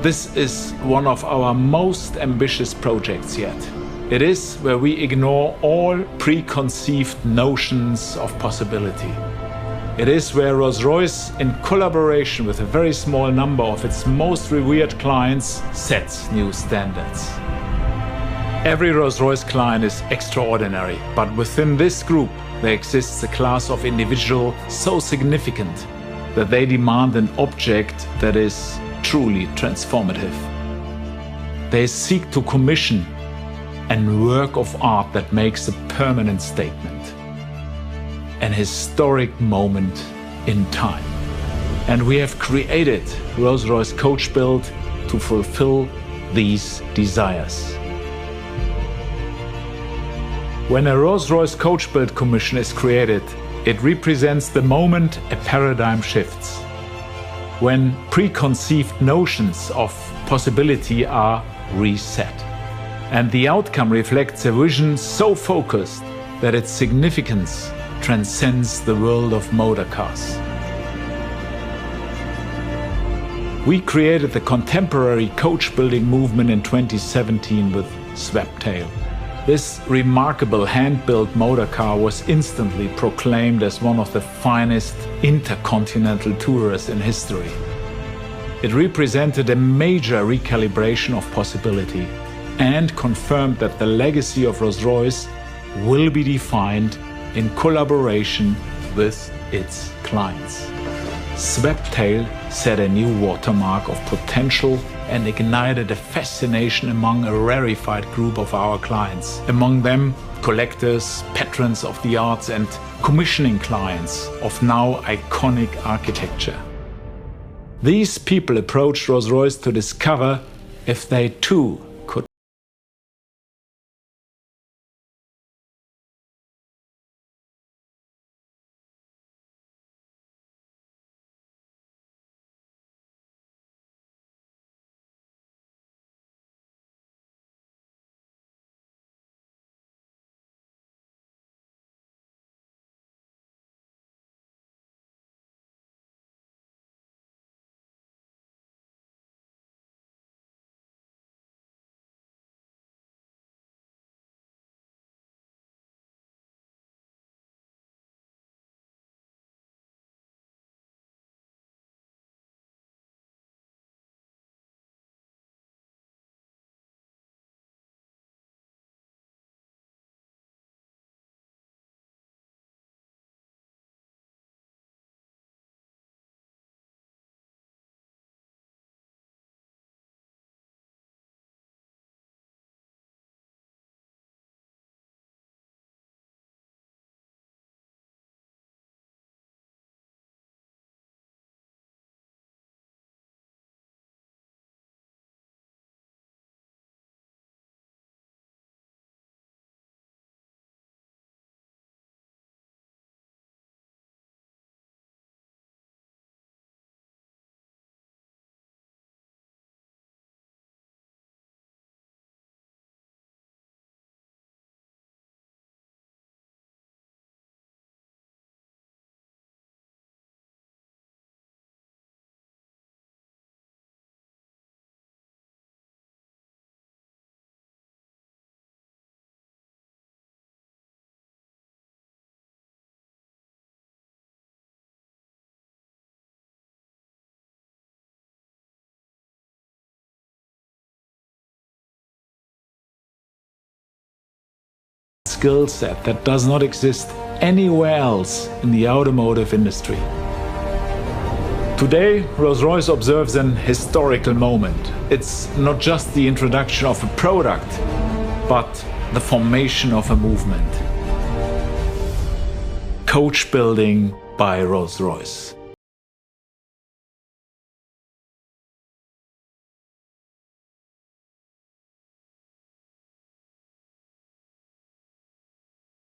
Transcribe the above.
This is one of our most ambitious projects yet. It is where we ignore all preconceived notions of possibility. It is where Rolls-Royce, in collaboration with a very small number of its most revered clients, sets new standards. Every Rolls-Royce client is extraordinary, but within this group there exists a class of individual so significant that they demand an object that is truly transformative. They seek to commission a work of art that makes a permanent statement, an historic moment in time. And we have created Rolls-Royce Coachbuild to fulfill these desires. When a Rolls-Royce Coachbuild commission is created, it represents the moment a paradigm shifts, when preconceived notions of possibility are reset. And the outcome reflects a vision so focused that its significance transcends the world of motor cars. We created the contemporary coach building movement in 2017 with Sweptail. This remarkable hand-built motor car was instantly proclaimed as one of the finest intercontinental tourers in history. It represented a major recalibration of possibility and confirmed that the legacy of Rolls-Royce will be defined in collaboration with its clients. Sweptail set a new watermark of potential and ignited a fascination among a rarefied group of our clients. Among them, collectors, patrons of the arts and commissioning clients of now iconic architecture. These people approached Rolls-Royce to discover if they too could skill set that does not exist anywhere else in the automotive industry. Today, Rolls-Royce observes an historical moment. It's not just the introduction of a product, but the formation of a movement. Coach building by Rolls-Royce.